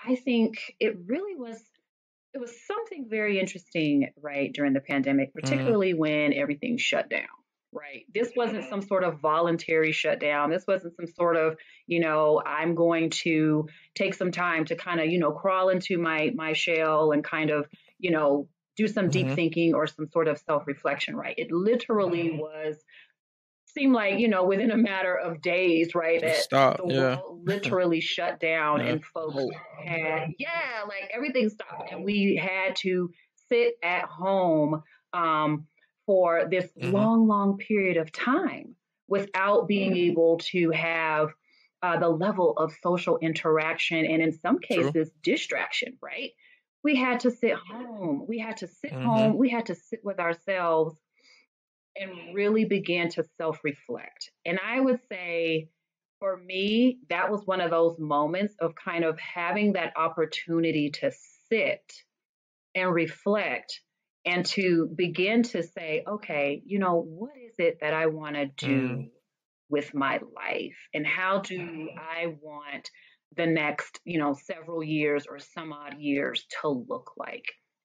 I think it was something very interesting, right, during the pandemic, Mm, particularly when everything shut down, right? This wasn't some sort of voluntary shutdown. This wasn't some sort of, I'm going to take some time to kind of, crawl into my shell and kind of, you know, do some deep mm-hmm. thinking or some sort of self-reflection, right? It literally was seemed like, within a matter of days, right, Just that stop. the Yeah. world literally shut down Yeah. and folks Oh, had, yeah, like everything stopped. And we had to sit at home for this Mm-hmm. long, long period of time without being able to have the level of social interaction and, in some True. cases, distraction, right? We had to sit home. We had to sit Mm-hmm. home. We had to sit with ourselves and really began to self reflect. And I would say for me, that was one of those moments of kind of having that opportunity to sit and reflect and to begin to say, okay, what is it that I want to Mm, do with my life? And how do I want the next, several years or some odd years to look like?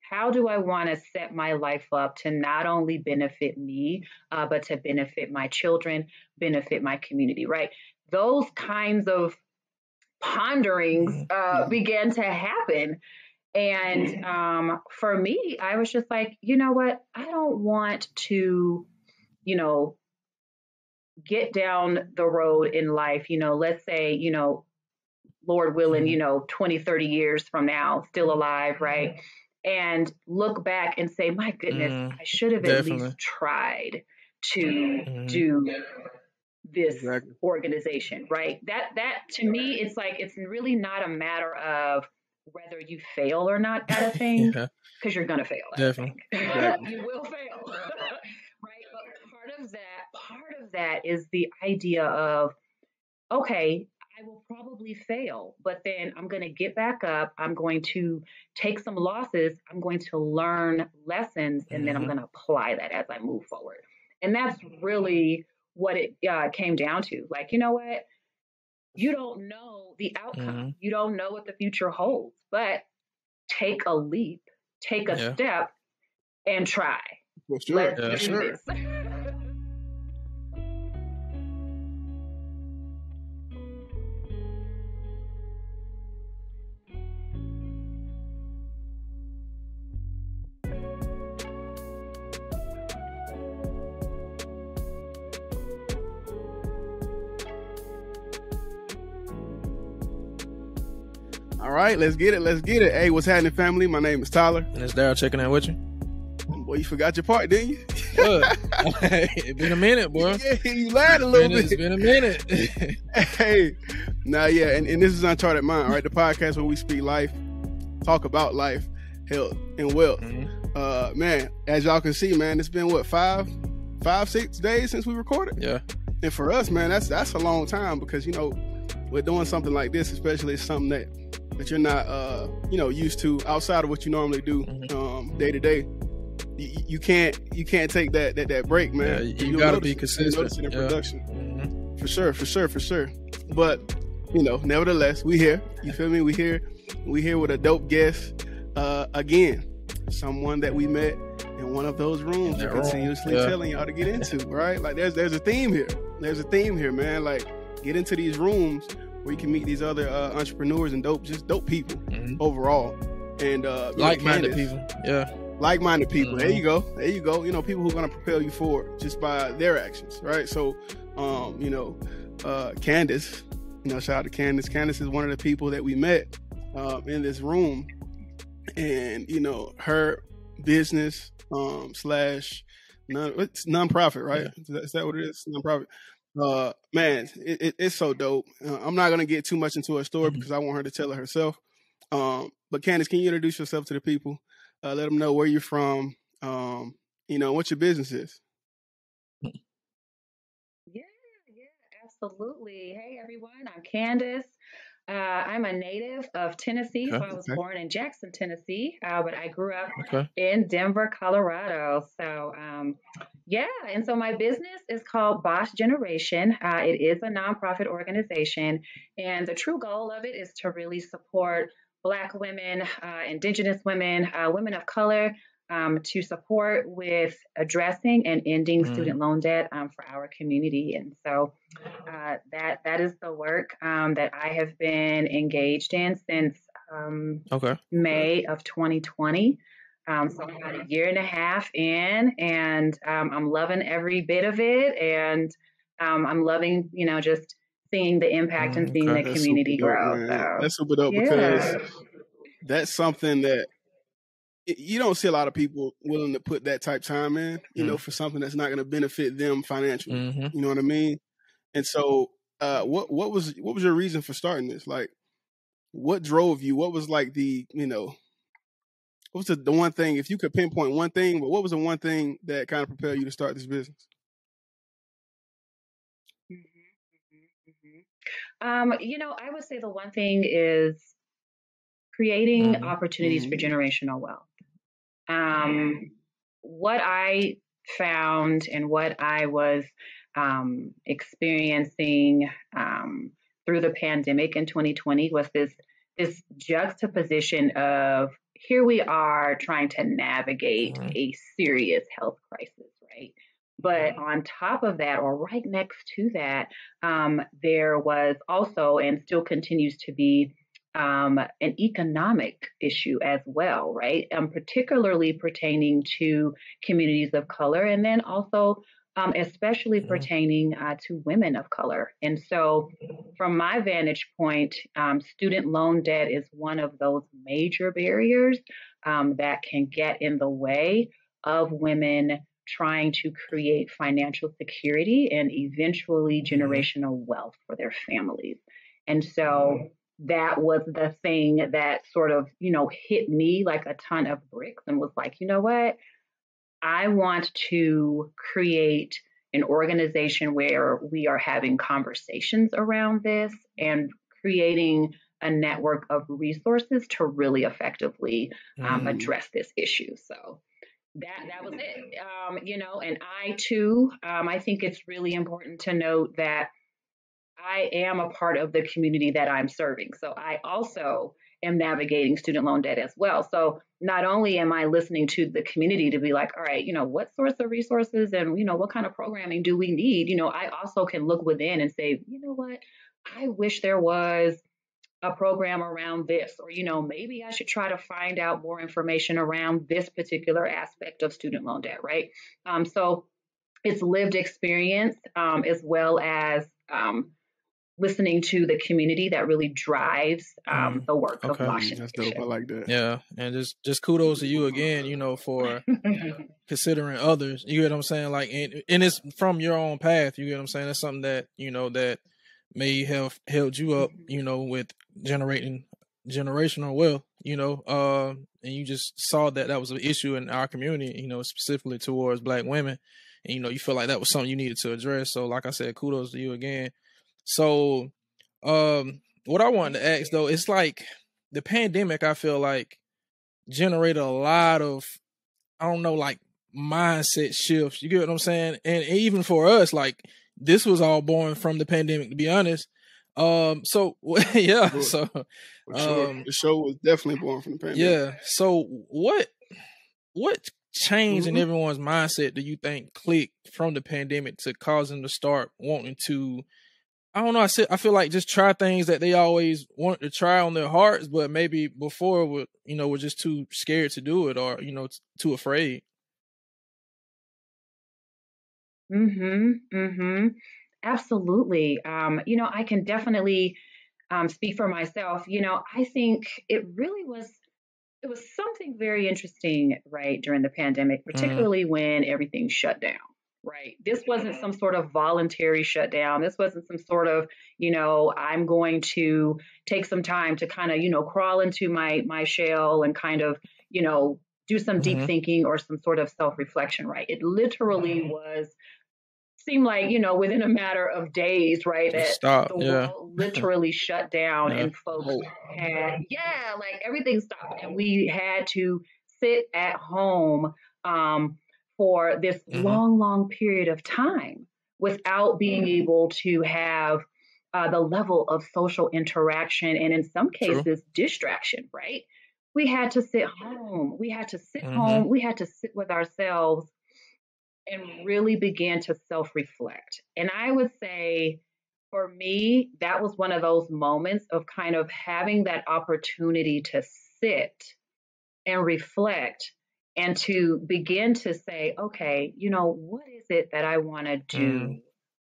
How do I want to set my life up to not only benefit me, but to benefit my children, benefit my community, right? Those kinds of ponderings mm, mhm. began to happen. And for me, I was just like, you know what? I don't want to, you know, get down the road in life, let's say, Lord willing, mm, 20, 30 years from now, still alive, right? And look back and say, my goodness, mm. I should have at least Definitely. tried to Mm-hmm. do this Exactly. organization, right? That to me, it's like it's really not a matter of whether you fail or not at a thing, Yeah. because you're gonna fail at a Definitely. thing. Exactly. You will fail, right? But part of that is the idea of, okay, I will probably fail, but then I'm going to get back up. I'm going to take some losses. I'm going to learn lessons, and then I'm Mm-hmm. going to apply that as I move forward. And that's really what it came down to. Like, you know what? You don't know the Mm-hmm. outcome, you don't know what the future holds, but take a leap, take a Yeah. step, and try. For sure. Let's For Yeah. do sure. this. All right, let's get it. Let's get it. Hey, what's happening, family? My name is Tyler. And it's Daryl checking in with you. Boy, you forgot your part, didn't you? What? It's been a minute, boy. Yeah, you lied a little It's bit. been a minute. Hey, nah, yeah, and this is Uncharted Mind, right? The podcast where we speak life, talk about life, health, and wealth. Mm-hmm. Man, as y'all can see, man, it's been what, 6 days since we recorded, Yeah. and for us, man, that's a long time because we're doing something like this, especially something that you're not used to outside of what you normally do Mm-hmm. day to day. You can't take that break, man. Yeah, you You'll gotta notice be it. You'll consistent. notice it in Yeah. production. Mm-hmm. For sure. But nevertheless, we here. You feel me? We here with a dope guest. Again, someone that we met in one of those rooms we're continuously telling y'all to get into, right? Like there's a theme here. There's a theme here, man. Like get into these rooms where you can meet these other entrepreneurs and dope people overall. And like-minded people. Yeah. Like-minded people. Mm-hmm. There you go. People who are going to propel you forward just by their actions, right? So, Candice, shout out to Candice. Candice is one of the people that we met in this room, and her business slash it's nonprofit, right? Yeah. Is that what it is? Nonprofit. Man, it's so dope. I'm not gonna get too much into her story because I want her to tell it herself. But Candice, can you introduce yourself to the people? Let them know where you're from. What your business is. Yeah, absolutely. Hey, everyone. I'm Candice. I'm a native of Tennessee, so I was born in Jackson, Tennessee, but I grew up in Denver, Colorado. So, and so my business is called Boss Generation. It is a nonprofit organization, and the true goal of it is to really support Black women, Indigenous women, women of color, to support with addressing and ending student loan debt for our community. And so that is the work that I have been engaged in since May of 2020. So about a year and a half in, and I'm loving every bit of it. And I'm loving, just seeing the impact and seeing the community grow. So, that's super dope because that's something that you don't see a lot of people willing to put that type time in, for something that's not going to benefit them financially. You know what I mean? And so, what was your reason for starting this? Like, what drove you? What was like what was the one thing, if you could pinpoint one thing, but what was the one thing that kind of propelled you to start this business? I would say the one thing is creating opportunities for generational wealth. What I found and what I was experiencing through the pandemic in 2020 was this juxtaposition of here we are trying to navigate a serious health crisis, right? But on top of that, or right next to that, there was also and still continues to be an economic issue as well, right? Particularly pertaining to communities of color, and then also especially pertaining to women of color. And so from my vantage point, student loan debt is one of those major barriers that can get in the way of women trying to create financial security and eventually generational wealth for their families. And so that was the thing that sort of, hit me like a ton of bricks and was like, you know what? I want to create an organization where we are having conversations around this and creating a network of resources to really effectively address this issue. So that was it. And I too, I think it's really important to note that I am a part of the community that I'm serving. So I also am navigating student loan debt as well. So not only am I listening to the community to be like, all right, what sorts of resources and, what kind of programming do we need? I also can look within and say, you know what, I wish there was a program around this, or, maybe I should try to find out more information around this particular aspect of student loan debt, right? So it's lived experience as well as listening to the community that really drives the work of Washington. That's dope. I like that. Yeah, and just kudos to you again, for considering others. You get what I'm saying? Like, and it's from your own path. You get what I'm saying? That's something that that may have held you up, with generating generational wealth. And you just saw that was an issue in our community. Specifically towards Black women, and you feel like that was something you needed to address. So, like I said, kudos to you again. So, what I wanted to ask though, it's like the pandemic, I feel like generated a lot of, like mindset shifts. You get what I'm saying? And even for us, like this was all born from the pandemic, to be honest. So yeah, sure. So the show was definitely born from the pandemic. Yeah. So what change in everyone's mindset do you think clicked from the pandemic to cause them to start wanting to, I don't know, I feel like just try things that they always wanted to try on their hearts, but maybe before were just too scared to do it, or, too afraid. Absolutely. I can definitely speak for myself. I think it was something very interesting, right, during the pandemic, particularly when everything shut down. Right. This wasn't some sort of voluntary shutdown. This wasn't some sort of, I'm going to take some time to kind of, crawl into my shell and kind of, do some deep thinking or some sort of self-reflection. Right. It literally seemed like, within a matter of days, right, that the world literally shut down and folks had, like everything stopped and we had to sit at home for this long period of time without being able to have the level of social interaction and in some True. cases distraction, right? We had to sit home. We had to sit Mm-hmm. home. We had to sit with ourselves and really begin to self-reflect. And I would say for me, that was one of those moments of kind of having that opportunity to sit and reflect and to begin to say, okay, what is it that I want to do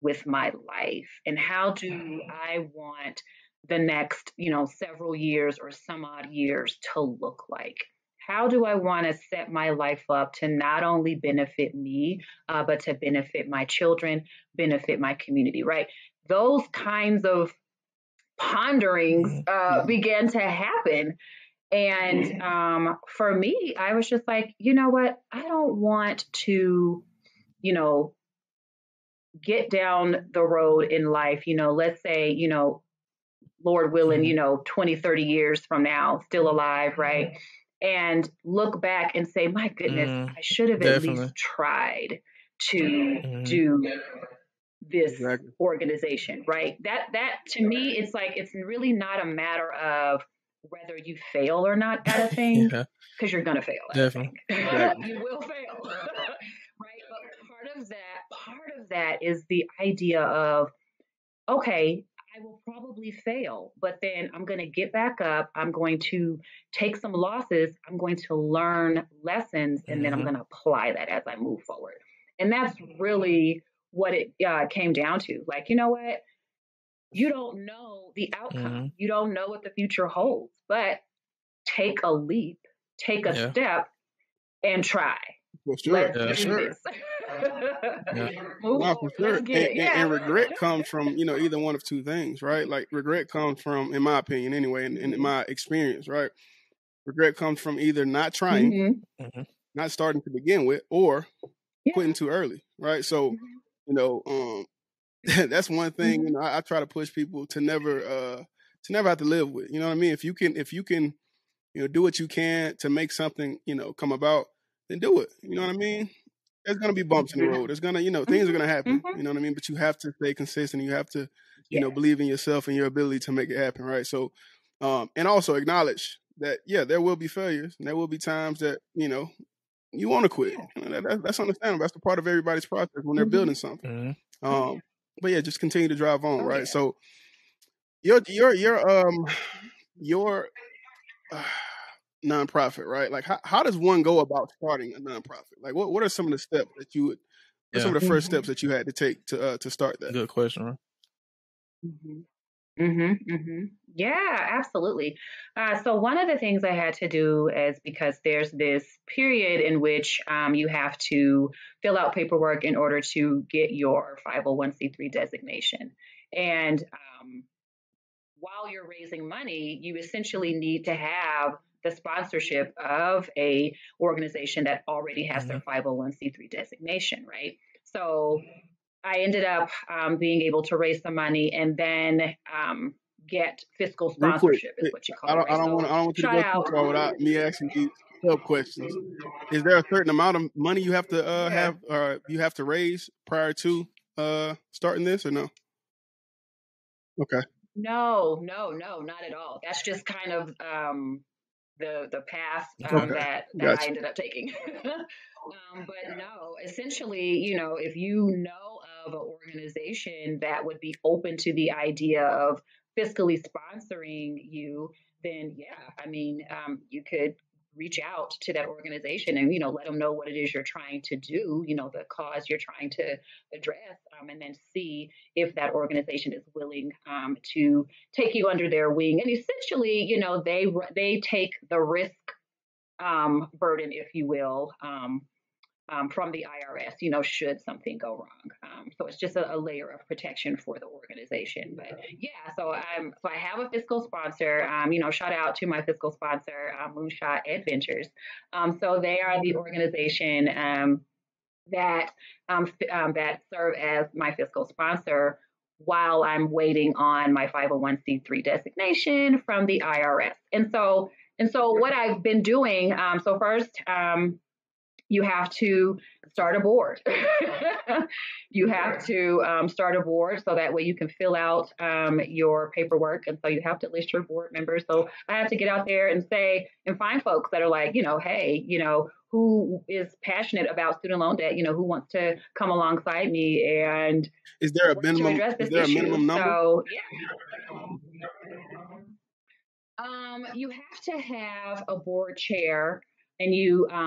with my life? And how do I want the next, several years or some odd years to look like? How do I want to set my life up to not only benefit me, but to benefit my children, benefit my community, right? Those kinds of ponderings began to happen. And for me, I was just like, you know what? I don't want to, get down the road in life, let's say, Lord willing, 20, 30 years from now, still alive, right? And look back and say, my goodness, I should have at least tried to do this organization, right? That to me, it's like, it's really not a matter of whether you fail or not at a thing, because you're going to fail at a thing. You will fail, right? But part of that is the idea of, okay, I will probably fail, but then I'm going to get back up. I'm going to take some losses. I'm going to learn lessons, and then I'm going to apply that as I move forward. And that's really what it came down to. Like, you know what? You don't know the outcome. You don't know what the future holds, but take a leap, take a step, and try. For sure. Let's do this. No, for sure. And regret comes from, either one of two things, right? Like regret comes from, in my opinion anyway, and in my experience, right? Regret comes from either not trying, not starting to begin with, or quitting too early, right? So, that's one thing, I try to push people to never have to live with. You know what I mean? If you can, do what you can to make something, come about, then do it. You know what I mean? There's gonna be bumps in the road. There's gonna, things are gonna happen. You know what I mean? But you have to stay consistent. You have to, believe in yourself and your ability to make it happen, right? So, and also acknowledge that, there will be failures, and there will be times that, you want to quit. That's understandable. That's the part of everybody's process when they're building something. But just continue to drive on, right? So, your nonprofit, right? Like, how does one go about starting a nonprofit? Like, what are some of the steps that you would? What are some of the first steps that you had to take to start that? Good question, right? Yeah, absolutely. So one of the things I had to do is, because there's this period in which you have to fill out paperwork in order to get your 501c3 designation. And while you're raising money, you essentially need to have the sponsorship of a organization that already has their 501c3 designation, right? So I ended up being able to raise some money and then get fiscal sponsorship, is what you call it. I don't want you to go too far without me asking these sub questions. Is there a certain amount of money you have to have, or you have to raise prior to starting this, or no? Okay. No, not at all. That's just kind of the path that I ended up taking. But no, essentially, if you know of an organization that would be open to the idea of fiscally sponsoring you, then you could reach out to that organization and, let them know what it is you're trying to do, the cause you're trying to address, and then see if that organization is willing to take you under their wing. And essentially, they take the risk burden, if you will, from the IRS, should something go wrong. So it's just a layer of protection for the organization. But so I have a fiscal sponsor. Shout out to my fiscal sponsor, Moonshot Adventures. So they are the organization that serve as my fiscal sponsor while I'm waiting on my 501c3 designation from the IRS. And so what I've been doing, so first, you have to start a board. You have to start a board so that way you can fill out your paperwork. And so you have to list your board members. So I have to get out there and say and find folks that are like, hey, who is passionate about student loan debt, who wants to come alongside me and is there a minimum number? So you have to have a board chair. And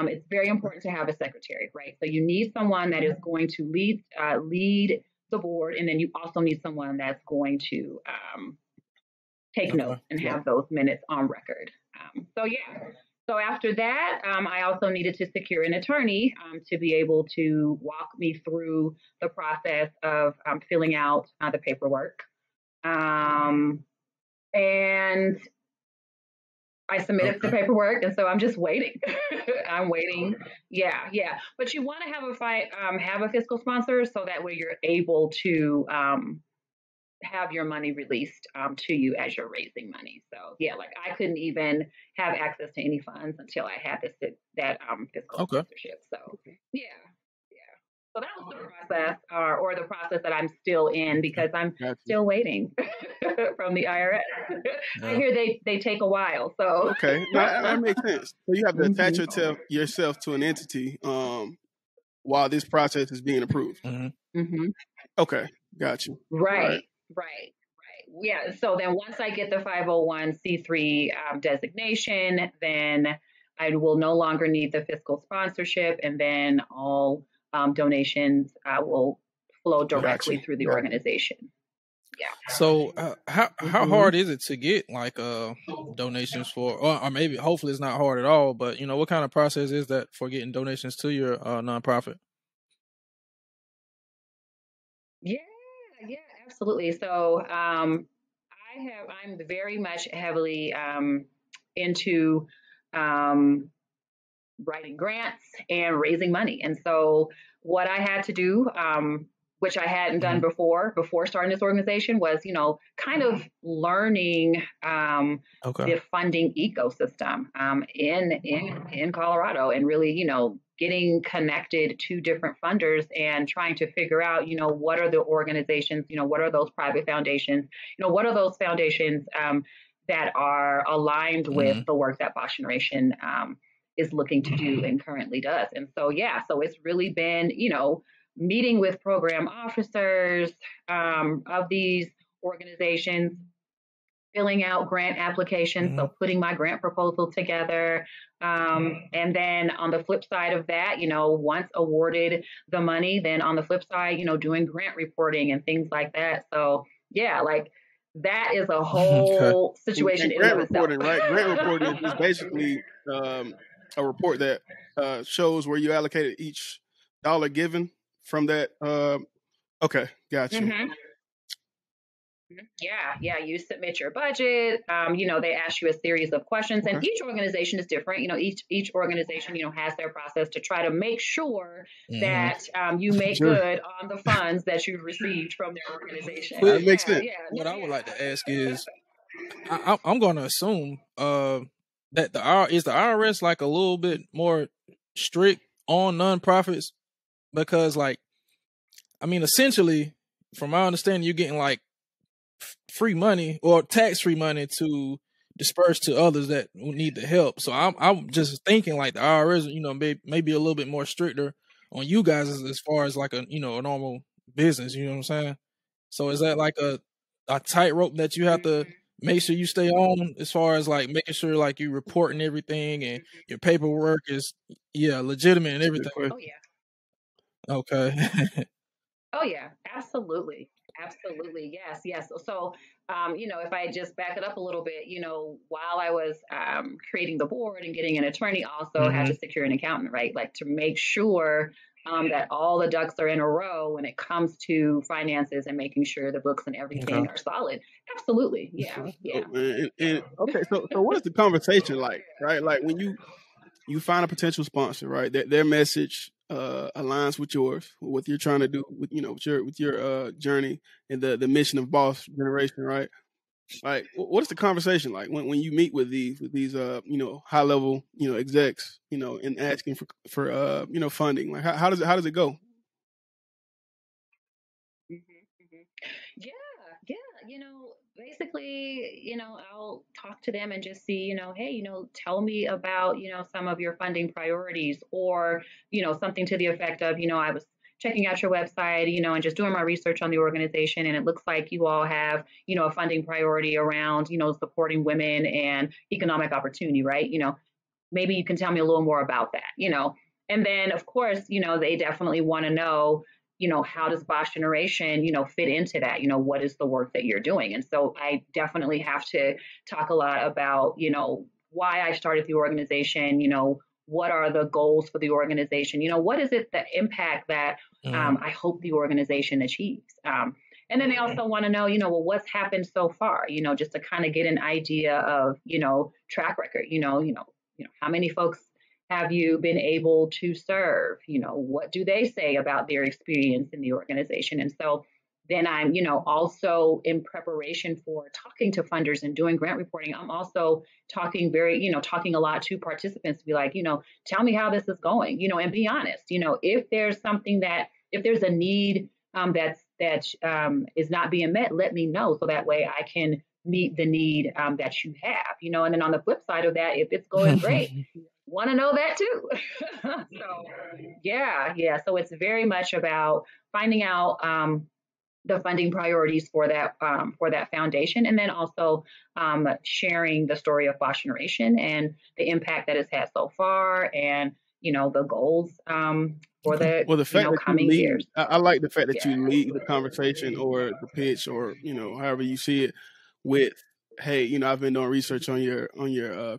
it's very important to have a secretary, right? So you need someone that is going to lead the board, and then you also need someone that's going to take notes and have those minutes on record. So after that, I also needed to secure an attorney to be able to walk me through the process of filling out the paperwork, and I submitted the paperwork, and so I'm just waiting. I'm waiting. Yeah. But you want to have a fiscal sponsor so that way you're able to have your money released to you as you're raising money. So like I couldn't even have access to any funds until I had that fiscal sponsorship. So yeah. So that was the process, or the process that I'm still in because I'm still waiting from the IRS. I hear they take a while. So okay, that makes sense. So you have to attach yourself to an entity while this process is being approved. Okay, got you. Right. Yeah. So then once I get the 501c3 designation, then I will no longer need the fiscal sponsorship, and then all donations will flow directly through the organization. Yeah. So how hard is it to get like donations for, or maybe hopefully it's not hard at all, but what kind of process is that for getting donations to your nonprofit? Yeah, absolutely. So I'm very much heavily into writing grants and raising money. And so what I had to do, which I hadn't done before starting this organization, was, kind of learning the funding ecosystem in Colorado, and really, getting connected to different funders and trying to figure out, what are the organizations, what are those private foundations, what are those foundations that are aligned with the work that Bosch Generation is looking to do and currently does. And so, so it's really been, meeting with program officers of these organizations, filling out grant applications, so putting my grant proposal together. And then on the flip side of that, once awarded the money, then on the flip side, doing grant reporting and things like that. So that is a whole situation. Grant reporting, right? Grant reporting is basically a report that shows where you allocated each dollar given from that. Okay, gotcha. Yeah. You submit your budget. They ask you a series of questions, and each organization is different. Each organization, has their process to try to make sure that you make good on the funds that you've received from their organization. That makes sense. What I would like to ask is, I'm going to assume that the IRS like a little bit more strict on nonprofits, because essentially, from my understanding, you're getting like free money or tax-free money to disperse to others that need the help. So I'm just thinking like the IRS, maybe a little bit more stricter on you guys as far as like a normal business. You know what I'm saying? So is that like a tightrope that you have to make sure you stay on, as far as like making sure like you reporting everything and your paperwork is legitimate and everything? Oh yeah. Okay. Oh yeah, absolutely. Yes. So, if I just back it up a little bit, while I was creating the board and getting an attorney, also had to secure an accountant, right? Like to make sure that all the ducks are in a row when it comes to finances and making sure the books and everything are solid. Absolutely. Yeah. Okay. So what is the conversation like, right? Like when you find a potential sponsor, right? Their message aligns with yours, with what you're trying to do with your journey and the mission of Boss Generation, right? Like, what's the conversation like when you meet with these high level execs and asking for funding? Like, how does it go? Yeah, yeah. Basically, I'll talk to them and just see, hey, tell me about, some of your funding priorities or, something to the effect of, I was checking out your website, and just doing my research on the organization. And it looks like you all have, a funding priority around, supporting women and economic opportunity, right? Maybe you can tell me a little more about that. And then, of course, they definitely want to know, how does Bosch Generation, fit into that? What is the work that you're doing? And so I definitely have to talk a lot about, why I started the organization, what are the goals for the organization? What is it, the impact that I hope the organization achieves? And then they also want to know, well, what's happened so far, just to kind of get an idea of, track record, how many folks have you been able to serve? What do they say about their experience in the organization? And so then I'm, also in preparation for talking to funders and doing grant reporting. I'm also talking talking a lot to participants to be like, tell me how this is going, and be honest, if there's if there's a need that is not being met, let me know so that way I can meet the need that you have, and then on the flip side of that, if it's going great, want to know that too. So yeah. So it's very much about finding out the funding priorities for that foundation, and then also sharing the story of Bosch Generation and the impact that it's had so far, and the goals for the fact that coming you lead, years. I like the fact that you lead the conversation or the pitch or however you see it with, hey, I've been doing research on your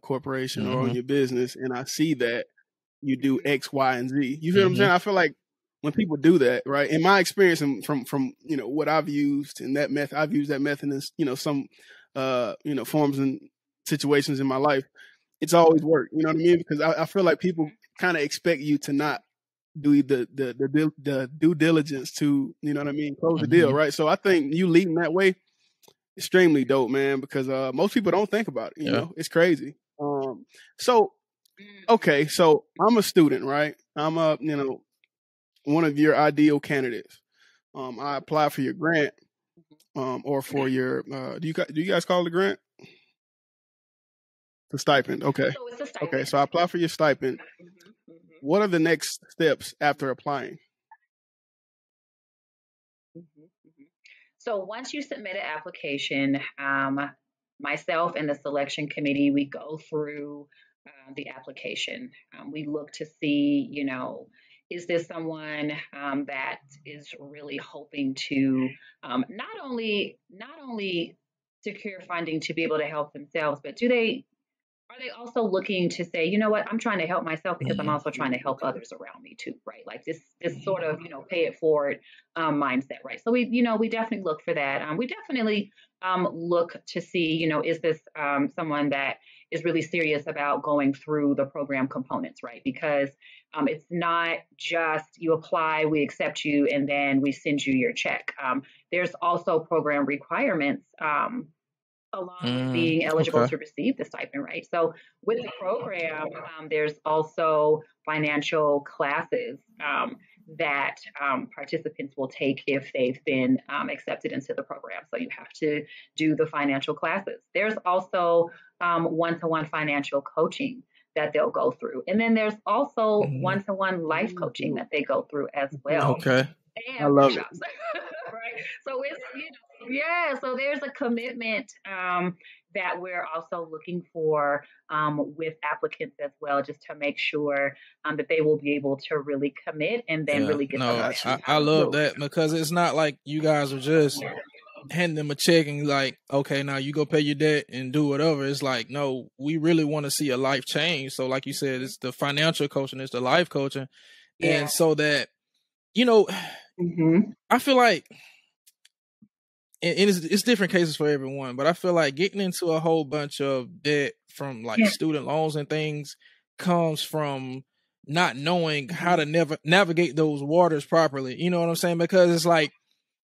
corporation or on your business, and I see that you do X, Y, and Z. You feel what I'm saying? I feel like when people do that, right? In my experience, and from what I've used in that method, I've used that method in some forms and situations in my life. It's always worked. You know what I mean? Because I feel like people kind of expect you to not do the due diligence to, close the deal, right? So I think you leading that way, extremely dope, man, because most people don't think about it. You know, it's crazy. So I'm a student, right? I'm one of your ideal candidates. I apply for your grant, or for your do you guys call it a grant? The stipend. Okay. So it's a stipend. Okay, so I apply for your stipend. What are the next steps after applying? So once you submit an application, myself and the selection committee, we go through the application. We look to see, is this someone that is really hoping to not only secure funding to be able to help themselves, but are they also looking to say, you know what, I'm trying to help myself because I'm also trying to help others around me too, right? Like this sort of, pay it forward mindset, right? So we definitely look for that. We definitely look to see, is this someone that is really serious about going through the program components, right? Because it's not just you apply, we accept you, and then we send you your check. There's also program requirements along with being eligible to receive the stipend, right? So with the program, there's also financial classes that participants will take if they've been accepted into the program. So you have to do the financial classes. There's also one-to-one financial coaching that they'll go through. And then there's also one-to-one life coaching that they go through as well. Okay. And I love workshops. Right. So it's, so there's a commitment that we're also looking for with applicants as well, just to make sure that they will be able to really commit and then really get I love that, because it's not like you guys are just hand them a check and like, okay, now you go pay your debt and do whatever. It's like, no, we really want to see a life change. So like you said, it's the financial coaching, it's the life coaching. And so that, I feel like, and it's different cases for everyone, but I feel like getting into a whole bunch of debt from like student loans and things comes from not knowing how to navigate those waters properly. You know what I'm saying? Because it's like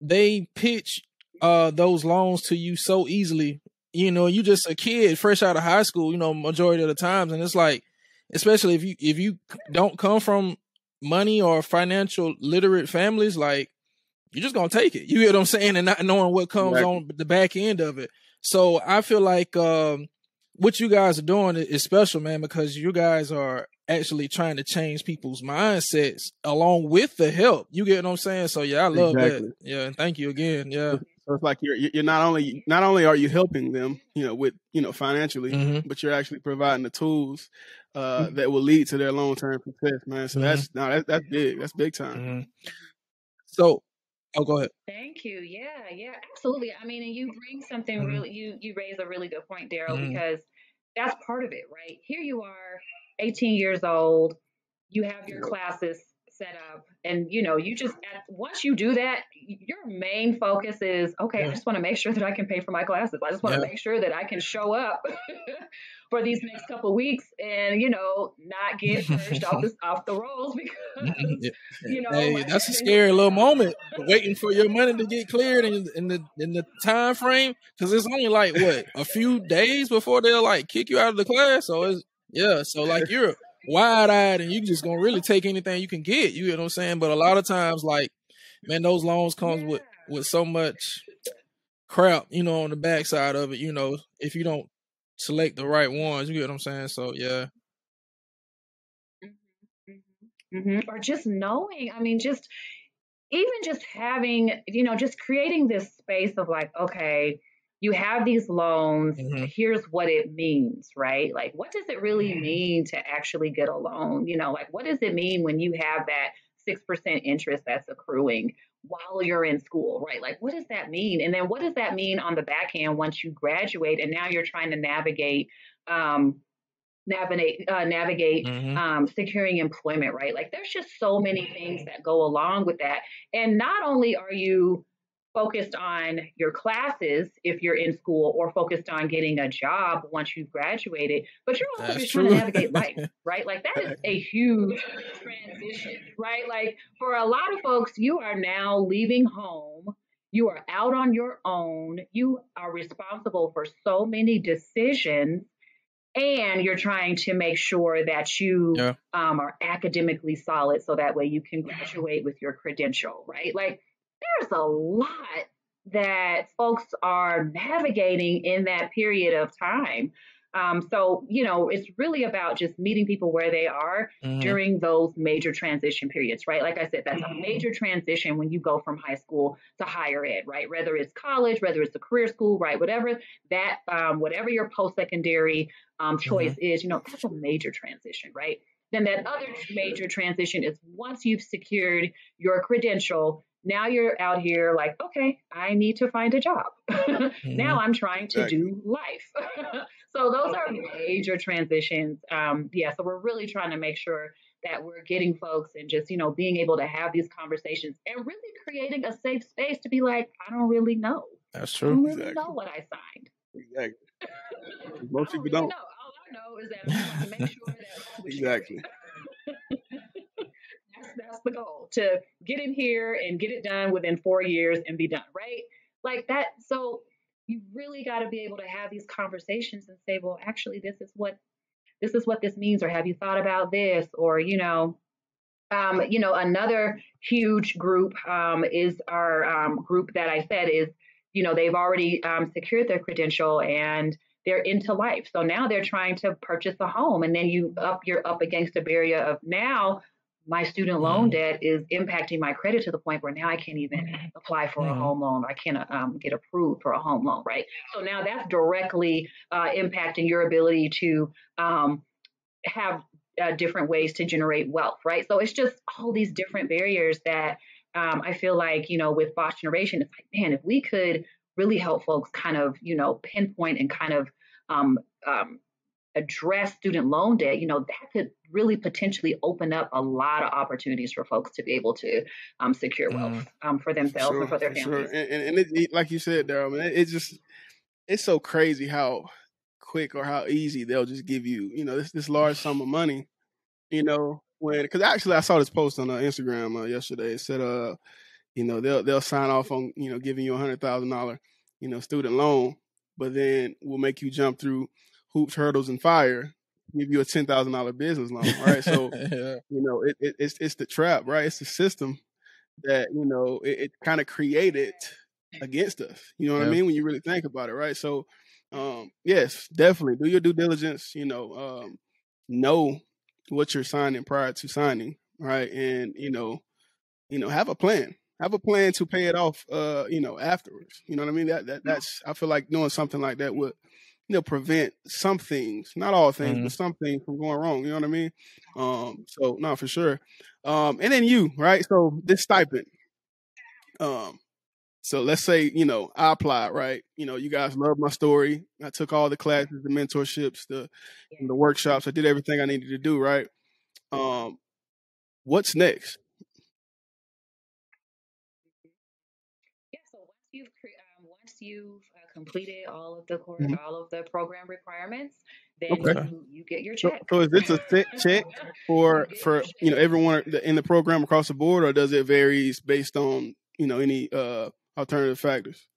they pitch those loans to you so easily you just a kid fresh out of high school, majority of the times. And it's like, especially if you don't come from money or financial literate families, like, you're just going to take it. You get what I'm saying? And not knowing what comes on the back end of it. So I feel like what you guys are doing is special, man, because you guys are actually trying to change people's mindsets along with the help. You get what I'm saying? So yeah, I love that. Yeah, and thank you again. Yeah. So it's like you're not only are you helping them, with financially, but you're actually providing the tools that will lead to their long-term success, man. So that's big. That's big time. So, go ahead. Thank you. Yeah, absolutely. I mean, and you bring something really, you raise a really good point, Daryl, because that's part of it, right? Here you are, 18 years old, you have your classes set up, and you just once you do that, your main focus is, okay, I just want to make sure that I can pay for my classes. I just want to make sure that I can show up for these next couple of weeks and not get purged off the rolls because hey, that's a scary little moment, waiting for your money to get cleared in the time frame, because it's only like what, a few days before they'll like kick you out of the class. So so like you're wide-eyed and you just gonna really take anything you can get. You get what I'm saying? But a lot of times, like, man, those loans comes with so much crap, on the backside of it, if you don't select the right ones. You get what I'm saying? So yeah. Or just knowing, I mean, just having, just creating this space of like, okay, you have these loans, here's what it means, right? Like, what does it really mean to actually get a loan? Like, what does it mean when you have that 6% interest that's accruing while you're in school, right? Like, what does that mean? And then what does that mean on the back end once you graduate and now you're trying to navigate securing employment, right? Like, there's just so many things that go along with that. And not only are you focused on your classes if you're in school, or focused on getting a job once you've graduated, but you're also just trying to navigate life, right? Like, that is a huge transition, right? Like, for a lot of folks, you are now leaving home. You are out on your own. You are responsible for so many decisions, and you're trying to make sure that you are academically solid so that way you can graduate with your credential, right? Like, there's a lot that folks are navigating in that period of time. So, it's really about just meeting people where they are during those major transition periods, right? Like I said, that's a major transition when you go from high school to higher ed, right? Whether it's college, whether it's a career school, right? Whatever your post-secondary choice is, that's a major transition, right? Then that other major transition is once you've secured your credential, now you're out here like, okay, I need to find a job. Now I'm trying to do life. So those are major transitions. So we're really trying to make sure that we're getting folks and just, being able to have these conversations and really creating a safe space to be like, I don't really know. That's true. I don't really know what I signed. Exactly. Most people don't. All I know is that I want to make sure that exactly. That's the goal, to get in here and get it done within 4 years and be done, right? Like that. So you really got to be able to have these conversations and say, well, actually, this is what this means, or have you thought about this? Or, another huge group is our group that I said is, they've already secured their credential and they're into life. So now they're trying to purchase a home, and then you're up against a barrier of now my student loan debt is impacting my credit to the point where now I can't even apply for a home loan. I can't get approved for a home loan, right? So now that's directly impacting your ability to have different ways to generate wealth, right? So it's just all these different barriers that I feel like, with Boss Generation, it's like, man, if we could really help folks kind of, pinpoint and kind of address student loan debt, that could really potentially open up a lot of opportunities for folks to be able to secure wealth for themselves and for their families. Sure. And it, like you said, Daryl, man, it's so crazy how quick or how easy they'll just give you, this large sum of money, because actually I saw this post on Instagram yesterday. It said, they'll sign off on, giving you $100,000, student loan. but then we'll make you jump through hoops, hurdles, and fire, give you a $10,000 business loan, right? So, Yeah. it's the trap, right? It's the system that, it kind of created against us. You know what I Yeah. mean? When you really think about it, right? So, yes, definitely do your due diligence, know what you're signing prior to signing, right? And, have a plan. Have a plan to pay it off, afterwards. You know what I mean? That's I feel like doing something like that would, prevent some things, not all things, but some things from going wrong. You know what I mean? So no, for sure. And then you, right? So this stipend. So let's say, I applied, right? You guys love my story. I took all the classes, the mentorships, the workshops. I did everything I needed to do, right? What's next? Yeah, so once you've completed all of the course, Mhm. all of the program requirements, then Okay. you get your So, check. so is this a set check You get for your check. everyone in the program across the board, or does it vary based on any alternative factors?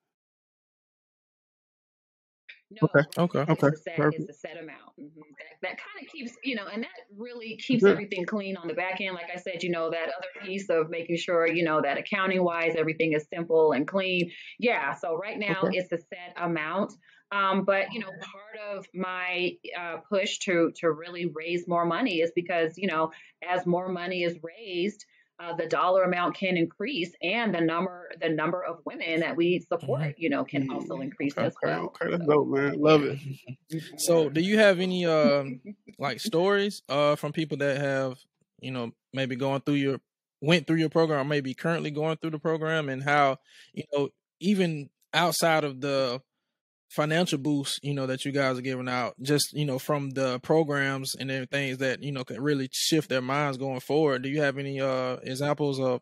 No, Okay. right now Okay. it's Perfect. a set amount. That kind of keeps, and that really keeps Good. everything clean on the back end. Like I said, that other piece of making sure, that accounting wise everything is simple and clean. Yeah. So right now Okay. it's a set amount. But part of my push to really raise more money is because as more money is raised, the dollar amount can increase, and the number of women that we support, can also increase Okay. as Okay. well. Okay. That's So dope, man. Love yeah. it. So, do you have any like stories from people that have maybe went through your program, or maybe currently going through the program, and how even outside of the financial boost that you guys are giving out, just from the programs and everything that can really shift their minds going forward? Do you have any examples of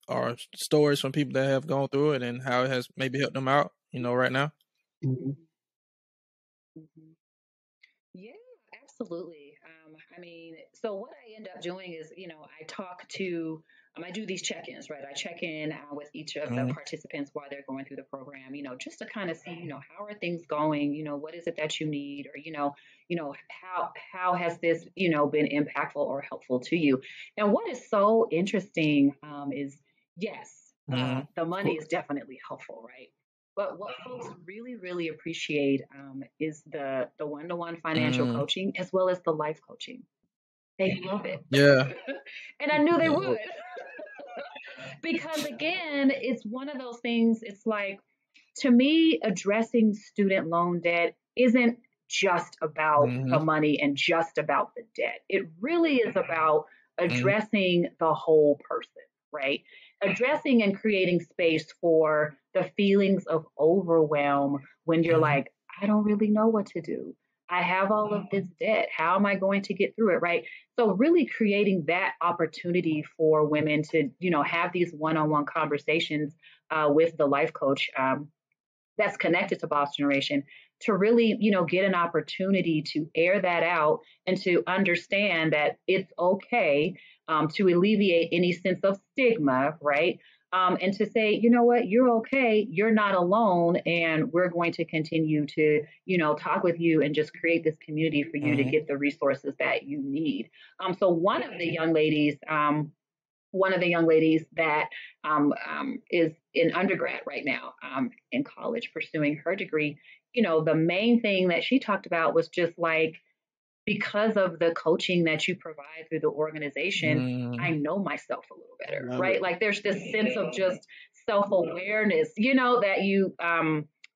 or stories from people that have gone through it and how it has maybe helped them out right now? Mhm. Mhm. Yeah, absolutely. I mean, so what I end up doing is, I talk to, I do these check-ins, right? I check in with each of the Mm-hmm. participants while they're going through the program, just to kind of see, how are things going? What is it that you need? Or, how has this, been impactful or helpful to you? And what is so interesting is, yes, Mm-hmm. the Of money is course. definitely helpful, right? But what folks really, really appreciate is the one-to-one financial Mm-hmm. coaching as well as the life coaching. They love it, Yeah. and I knew they Yeah. would because again, it's one of those things. It's like, to me, addressing student loan debt isn't just about Mm-hmm. the money and just about the debt. It really is about addressing the whole person, right? Addressing and creating space for the feelings of overwhelm when you're Mm-hmm. like, I don't really know what to do. I have all of this debt. How am I going to get through it, right? So really creating that opportunity for women to, have these one-on-one conversations with the life coach, that's connected to Boss Generation, to really, get an opportunity to air that out and to understand that it's okay, to alleviate any sense of stigma, right? And to say, you know what, you're okay, you're not alone, and we're going to continue to, talk with you and just create this community for you to Mm-hmm. get the resources that you need. So one of the young ladies that is in undergrad right now, in college pursuing her degree, the main thing that she talked about was just like, because of the coaching that you provide through the organization, I Mm-hmm. know myself a little better, Love it. right? Like there's this sense of just self-awareness, that you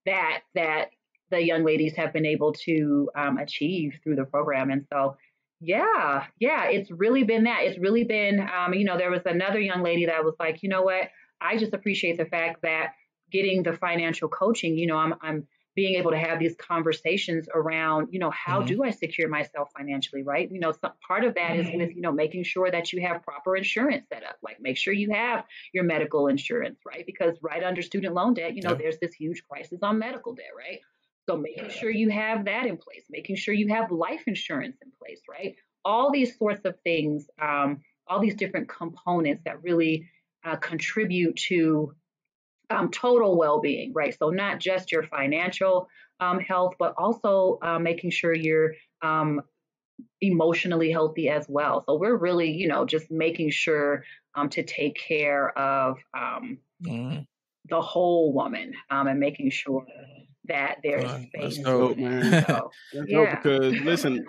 that the young ladies have been able to achieve through the program. And so yeah, it's really been that. It's really been, there was another young lady that was like, you know what, I just appreciate the fact that getting the financial coaching, I'm being able to have these conversations around, how Mm-hmm. do I secure myself financially, right? Some part of that is with, making sure that you have proper insurance set up, like make sure you have your medical insurance, right? Because right under student loan debt, Yeah. there's this huge crisis on medical debt, right? So making sure you have that in place, making sure you have life insurance in place, right? All these sorts of things, all these different components that really contribute to total well-being, right? So not just your financial health, but also making sure you're emotionally healthy as well. So we're really, just making sure to take care of the whole woman and making sure that there's That's space. dope, man. So, That's dope yeah. because listen,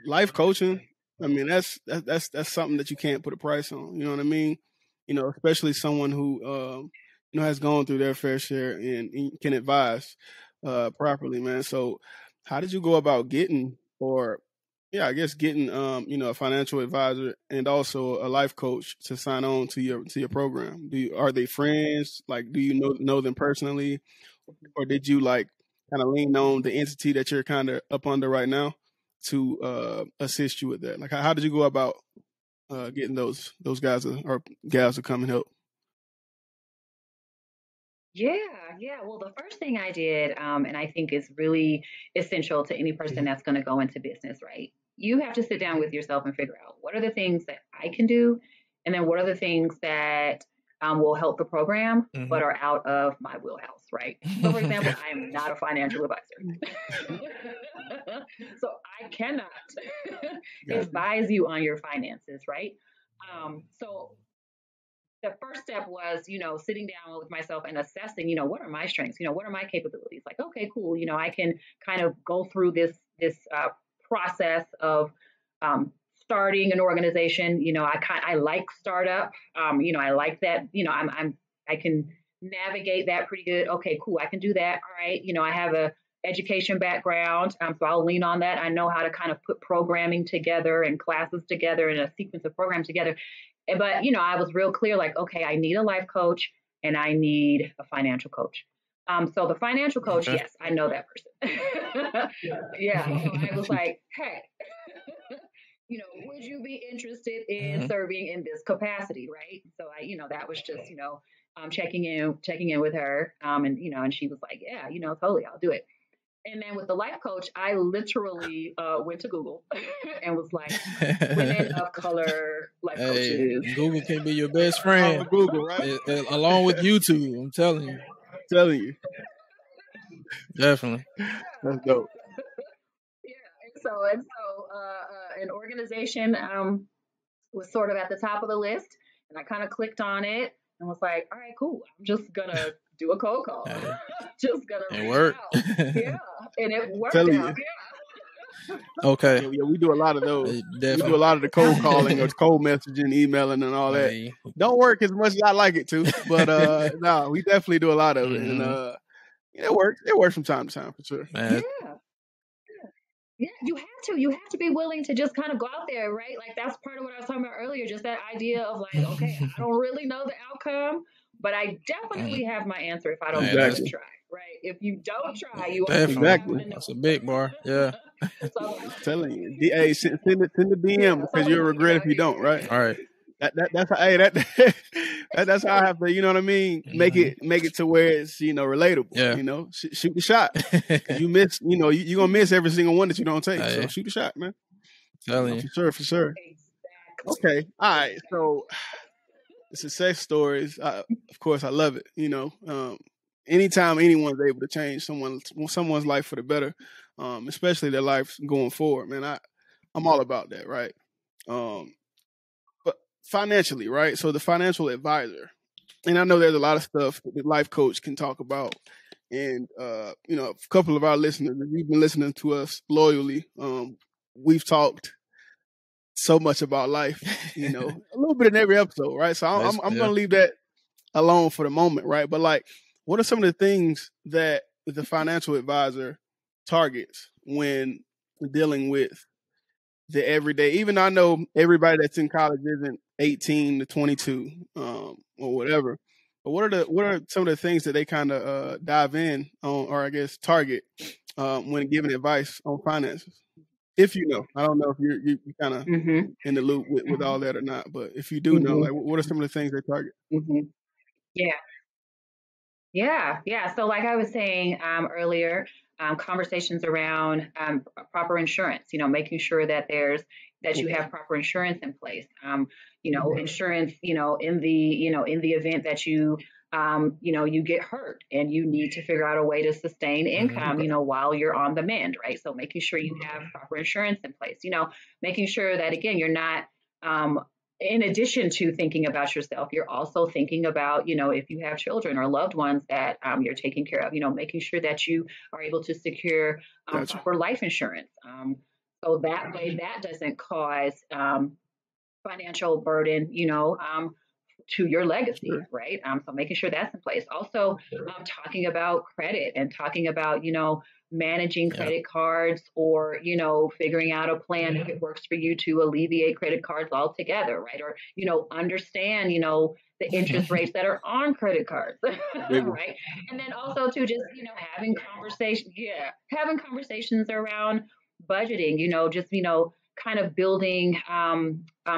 life coaching. I mean, that's something that you can't put a price on. You know what I mean? Especially someone who has gone through their fair share and can advise properly, man. So, how did you go about getting, or I guess getting, a financial advisor and also a life coach to sign on to your program? Are they friends? Like, do you know them personally, or did you like kind of lean on the entity that you're kind of up under right now to assist you with that? Like, how did you go about getting those guys or gals to come and help? Yeah. Well, the first thing I did, and I think is really essential to any person that's going to go into business, right? You have to sit down with yourself and figure out what are the things that I can do, and then what are the things that will help the program, but are out of my wheelhouse, right? So, for example, I am not a financial advisor. So I cannot advise you on your finances, right? So the first step was, sitting down with myself and assessing, what are my strengths? What are my capabilities? Like, okay, cool. I can kind of go through this process of starting an organization. I like startup. I like that. I can navigate that pretty good. Okay, cool. I can do that. All right. I have a education background, so I'll lean on that. I know how to kind of put programming together and classes together and a sequence of programs together. But, I was real clear, like, okay, I need a life coach and I need a financial coach. So the financial coach, yes, I know that person. Yeah. So I was like, hey, would you be interested in serving in this capacity? Right. So that was just, checking in with her. And she was like, yeah, totally, I'll do it. And then with the life coach, I literally went to Google and was like, women of color life coaches. Google can be your best friend. Google, right? Along with YouTube, I'm telling you. Definitely. That's dope. Yeah. And so an organization was sort of at the top of the list. And I kind of clicked on it and was like, all right, cool. I'm just going to do a cold call. Just going to reach out. Yeah. And it worked out. Yeah. Okay. Yeah, we do a lot of those. Definitely. We do a lot of the cold calling or cold messaging, emailing, and all that. Don't work as much as I like it to, but no, we definitely do a lot of it, and it works. It works from time to time for sure. Man. Yeah, you have to be willing to just kind of go out there, right? Like that's part of what I was talking about earlier, just that idea of like, okay, I don't really know the outcome, but I definitely have my answer if I don't try, right? If you don't try, you exactly. That's a big bar. Yeah. So I'm telling you, hey, send the DM because you'll regret if you don't, right? All right. That's how I have to, you know what I mean? Make it to where it's, relatable. Yeah. Shoot the shot. You miss, you're gonna miss every single one that you don't take. So shoot the shot, man. Telling you. For sure. Okay. All right. So the success stories, of course, I love it. Anytime anyone's able to change someone's life for the better, especially their life going forward, man, I'm all about that, right? But financially, right? So the financial advisor, and I know there's a lot of stuff that the life coach can talk about, and a couple of our listeners, if you've been listening to us loyally, we've talked so much about life, a little bit in every episode, right? So I'm going to leave that alone for the moment, right? But like, what are some of the things that the financial advisor targets when dealing with the everyday? Even though I know everybody that's in college isn't 18 to 22 or whatever, but what are some of the things that they kind of dive in on, or I guess target when giving advice on finances? If you know, I don't know if you kind of in the loop with all that or not, but if you do know, like, what are some of the things they target? Yeah. So like I was saying earlier, conversations around proper insurance, making sure that you have proper insurance in place. Insurance, in the event that you you get hurt and you need to figure out a way to sustain income, while you're on the mend, right? So making sure you have proper insurance in place, making sure that, again, you're not, in addition to thinking about yourself, you're also thinking about, if you have children or loved ones that you're taking care of, making sure that you are able to secure proper life insurance. So that way that doesn't cause financial burden, to your legacy, right? So making sure that's in place. Also, talking about credit and talking about, managing credit cards, or, figuring out a plan if it works for you to alleviate credit cards altogether, right? Or, understand, the interest rates that are on credit cards, right? And then also to just, having conversations around budgeting, just, kind of building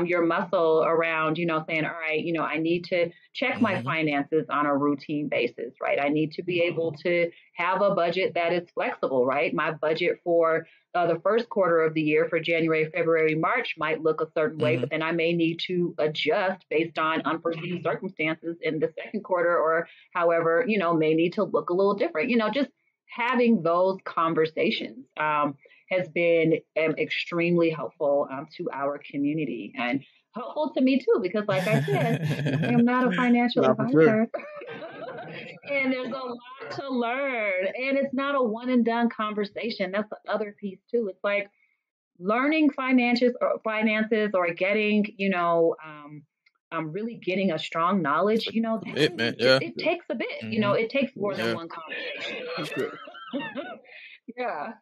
your muscle around, saying, all right, I need to check my finances on a routine basis, right? I need to be able to have a budget that is flexible, right? My budget for the first quarter of the year, for January, February, March, might look a certain way, but then I may need to adjust based on unforeseen circumstances in the second quarter, or however, may need to look a little different. Just having those conversations has been extremely helpful to our community, and helpful to me too, because like I said, I am not a financial advisor. And there's a lot to learn, and it's not a one and done conversation. That's the other piece too. It's like learning finances or getting, really getting a strong knowledge, it takes a bit, it takes more than one conversation. Yeah.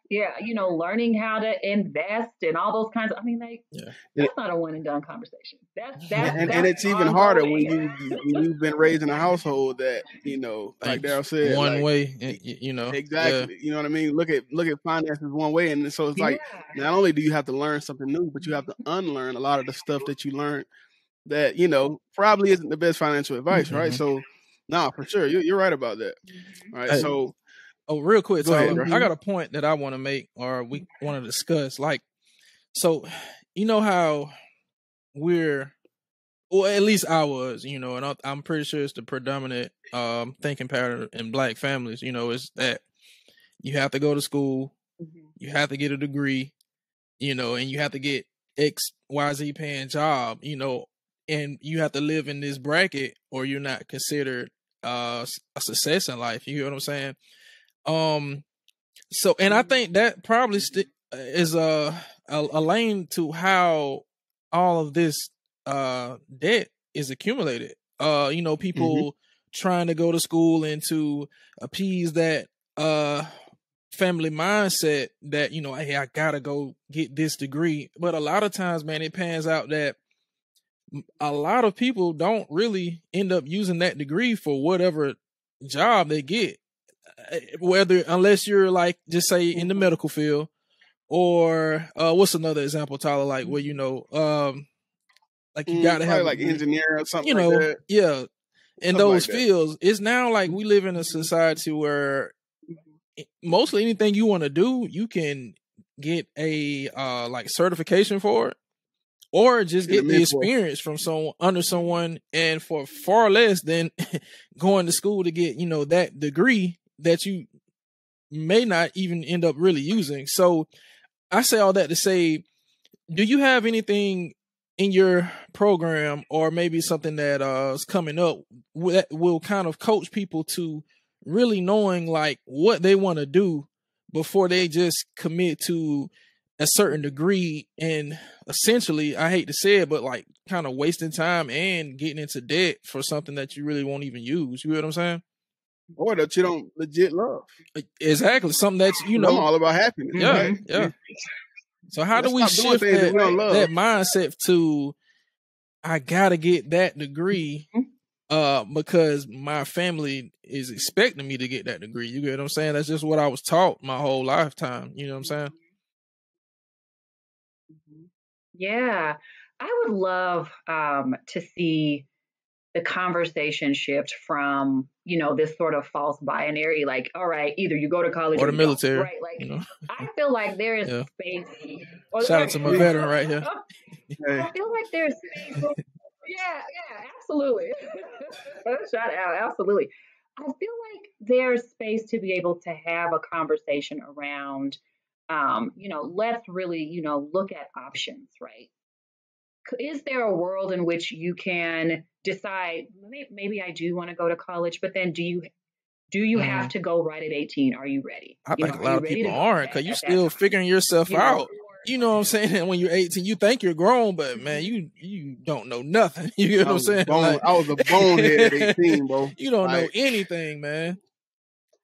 Learning how to invest and all those kinds of, that's not a one and done conversation. That's it's even harder when you've been raised in a household that, like Daryl said, one way, exactly. You know what I mean? Look at finances one way. And so it's like, not only do you have to learn something new, but you have to unlearn a lot of the stuff that you learned that, probably isn't the best financial advice. Right. So for sure. You're right about that. All right. So, oh, real quick, Tyler, I got a point that I want to make, or we want to discuss. Like, so, how we're, or at least I was, and I'm pretty sure it's the predominant thinking pattern in Black families, is that you have to go to school, you have to get a degree, and you have to get XYZ paying job, and you have to live in this bracket, or you're not considered a success in life. You hear what I'm saying? So, and I think that probably is a lane to how all of this debt is accumulated. People trying to go to school and to appease that family mindset that, hey, I gotta go get this degree. But a lot of times, man, it pans out that a lot of people don't really end up using that degree for whatever job they get. Unless you're like, just say in the medical field, or what's another example, Tyler, like where like you gotta have like engineer or something like that. Yeah. In those fields, it's now like we live in a society where mostly anything you want to do, you can get a like certification for it, or just get the experience from under someone, and for far less than going to school to get, that degree that you may not even end up really using. So I say all that to say, do you have anything in your program, or maybe something that is coming up that will kind of coach people to really knowing like what they want to do before they just commit to a certain degree, and essentially, I hate to say it, but like kind of wasting time and getting into debt for something that you really won't even use? You know what I'm saying? Or that you don't legit love. Exactly. Something that's, I'm all about happiness. Yeah, right? yeah. So how do we shift that mindset to, I gotta get that degree because my family is expecting me to get that degree? You get what I'm saying? That's just what I was taught my whole lifetime. You know what I'm saying? Yeah. I would love to see the conversation shift from, this sort of false binary, like, all right, either you go to college or the military, right? Like, I feel like there is space. Shout out to my veteran right here. I feel like there's space. Yeah, absolutely. Shout out, absolutely. I feel like there's space to be able to have a conversation around, let's really, look at options, right? Is there a world in which you can decide maybe I do want to go to college, but then do you have to go right at 18? Are you ready? I think a Are lot you of ready people to go aren't, because you at that still time? figuring yourself You know, out. You know what I'm saying? And when you're 18, you think you're grown, but man, you don't know nothing. You get what I'm saying? Like, I was a bonehead at 18, bro. you don't know Like, anything, man.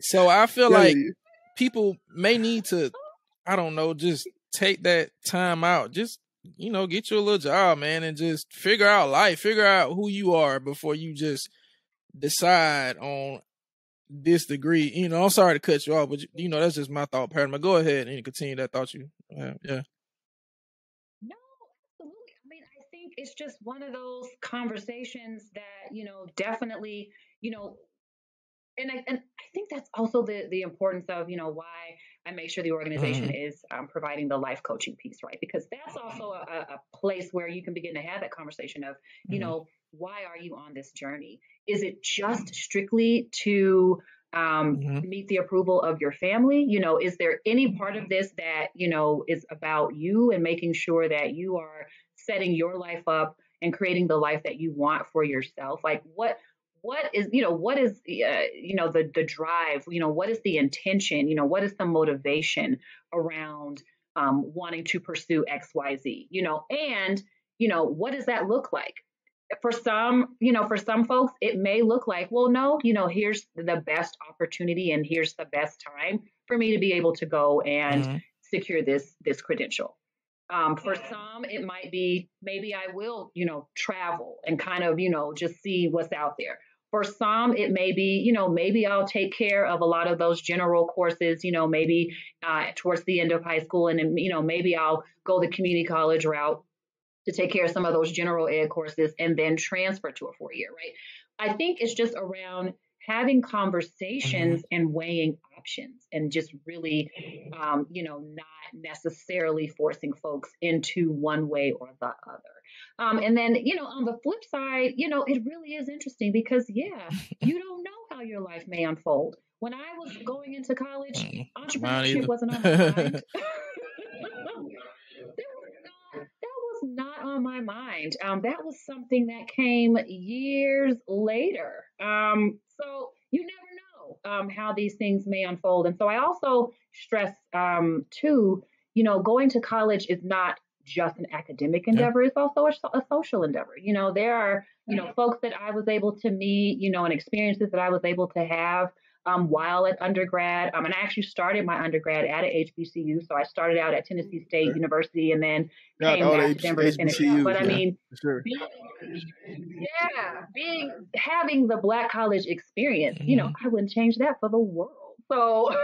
So I feel telling like you. people may need to, I don't know, just take that time out. Just, get you a little job, man, and just figure out life, figure out who you are before you just decide on this degree. I'm sorry to cut you off, but that's just my thought pattern. But go ahead and continue that thought you have. Yeah. No, absolutely. I mean, I think it's just one of those conversations that, definitely, you know, and I think that's also the importance of, why I make sure the organization Mm-hmm. is providing the life coaching piece, right? Because that's also a place where you can begin to have that conversation of, Mm-hmm. why are you on this journey? Is it just strictly to Mm-hmm. meet the approval of your family? Is there any part of this that, is about you and making sure that you are setting your life up and creating the life that you want for yourself? Like what is the drive, what is the intention, what is the motivation around wanting to pursue XYZ, and what does that look like for some folks? It may look like, well, no, here's the best opportunity and here's the best time for me to be able to go and Mm-hmm. secure this credential. For some, it might be maybe I will, travel and kind of, just see what's out there. For some, it may be, maybe I'll take care of a lot of those general courses, maybe towards the end of high school. And then, maybe I'll go the community college route to take care of some of those general ed courses and then transfer to a 4 year, right? I think it's just around having Mm-hmm. conversations and weighing options and just really, not necessarily forcing folks into one way or the other. And then, on the flip side, it really is interesting because, yeah, you don't know how your life may unfold. When I was going into college, Mine entrepreneurship either. wasn't on my mind. That was not on my mind. That was something that came years later. So you never know how these things may unfold. And so I also stress too, going to college is not just an academic Yeah. endeavor; it's also a social endeavor. There are folks that I was able to meet, and experiences that I was able to have while at undergrad. And I actually started my undergrad at a HBCU. So I started out at Tennessee State University and then Got came all the back to Denver to finish up. HBCUs, But I man. mean, For sure. having the Black college experience, Mm-hmm. I wouldn't change that for the world. So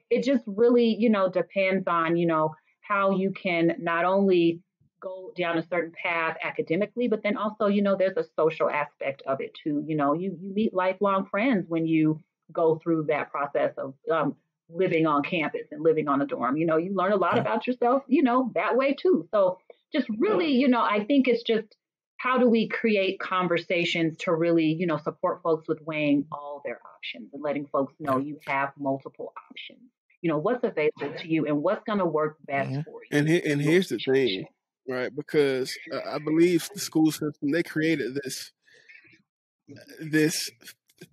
it just really, depends on, how you can not only go down a certain path academically, but then also, there's a social aspect of it too. You meet lifelong friends when you go through that process of living on campus and living on a dorm. You learn a lot Yeah. about yourself, that way too. So just really, I think it's just how do we create conversations to really, support folks with weighing all their options and letting folks know Yeah. you have multiple options. What's available to you and what's going to work best Mm-hmm. for you And in your here's the situation. thing, right? Because I believe the school system, they created this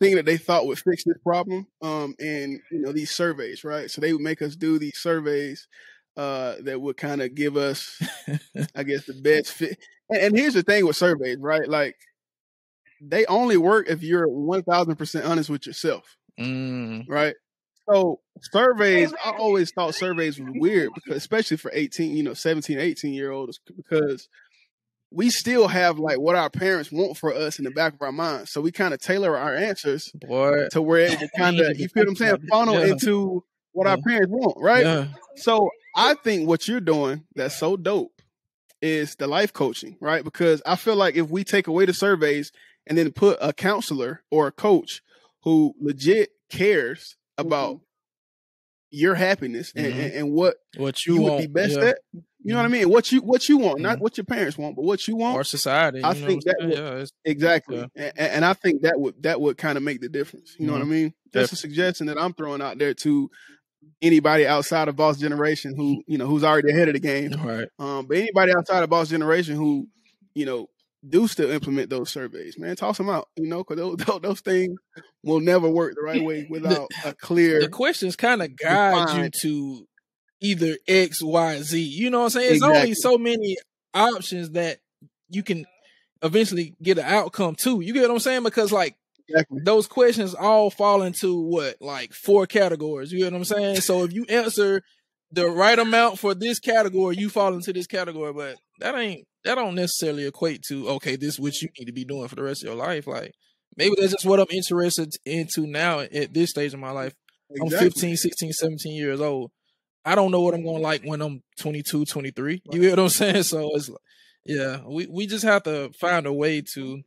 thing that they thought would fix this problem. And these surveys, right? So they would make us do these surveys that would kind of give us, I guess, the best fit. And here's the thing with surveys, right? Like, they only work if you're 1,000% honest with yourself, right? So surveys, I always thought surveys was weird because, especially for 18, 17, 18-year-olds, because we still have like what our parents want for us in the back of our minds. So we kind of tailor our answers Boy, to where it will kind of, you feel what I'm saying, funnel into what our parents want, right? Yeah. So I think what you're doing that's so dope is the life coaching, right? Because I feel like if we take away the surveys and then put a counselor or a coach who legit cares about your happiness and what you would want, be best at, You know what I mean? What you want, not what your parents want, but what you want. Or society. I think that would, exactly. Yeah. And I think that would kind of make the difference. You know what I mean? That's a suggestion that I'm throwing out there to anybody outside of Boss Generation who, who's already ahead of the game. Right. But anybody outside of Boss Generation who, do still implement those surveys, man, toss them out, because those things will never work the right way without a clear. The questions kind of guide you to either X, Y, Z. You know what I'm saying? It's Exactly. only so many options that you can eventually get an outcome to. You get what I'm saying? Because like those questions all fall into like 4 categories. You get what I'm saying? So if you answer the right amount for this category, you fall into this category, but that don't necessarily equate to, okay, this is what you need to be doing for the rest of your life. Like maybe that's just what I'm interested into now at this stage of my life. Exactly. I'm 15, 16, 17 years old. I don't know what I'm going to like when I'm 22, 23. You get what I'm saying? So it's we just have to find a way to,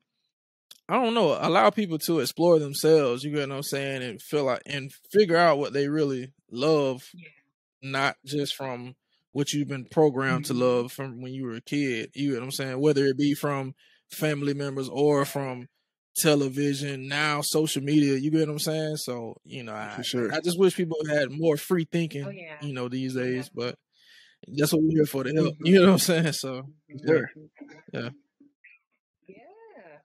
I don't know, allow people to explore themselves. You get what I'm saying? And and figure out what they really love. Yeah. Not just from what you've been programmed to love from when you were a kid. You know what I'm saying? Whether it be from family members or from television, now social media, you get what I'm saying? So, I just wish people had more free thinking, these days, but that's what we're here for, to help. You know what I'm saying? So, yeah.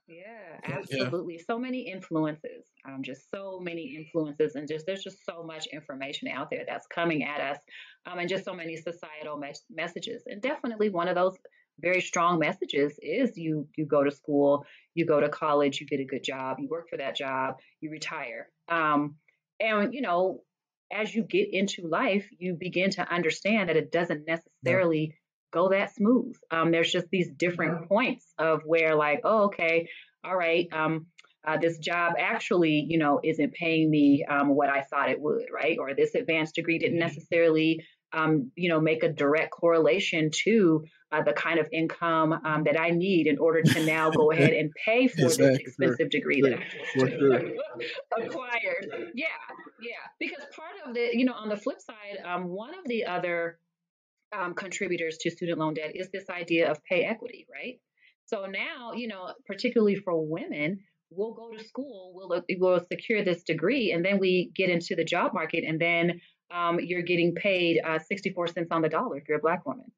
Yeah, absolutely. Yeah. So many influences, just so many influences, and there's just so much information out there that's coming at us, and just so many societal messages. And definitely one of those very strong messages is you go to school, you go to college, you get a good job, you work for that job, you retire. And as you get into life, you begin to understand that it doesn't necessarily go that smooth. There's just these different points of where like, oh, okay, all right, this job actually, isn't paying me what I thought it would, right? Or this advanced degree didn't necessarily, make a direct correlation to the kind of income that I need in order to now go ahead and pay for this expensive degree that I acquired. Yeah. Because part of the, on the flip side, one of the other contributors to student loan debt is this idea of pay equity, right? So now, particularly for women, we'll go to school, we'll secure this degree, and then we get into the job market, and then you're getting paid 64 cents on the dollar if you're a Black woman,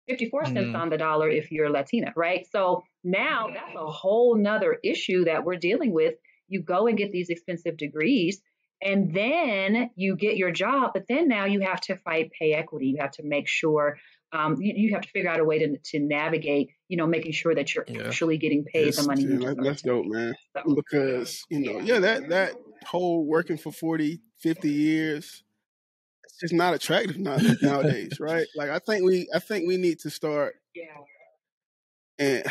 54 cents on the dollar if you're Latina, right? So now that's a whole nother issue that we're dealing with. You go and get these expensive degrees, and then you get your job, but then now you have to fight pay equity. You have to make sure you have to figure out a way to navigate, making sure that you're actually getting paid the money you deserve. That's dope, man. So, because, that whole working for 40, 50 years, it's just not attractive nowadays, right? Like, I think we need to start. Yeah. And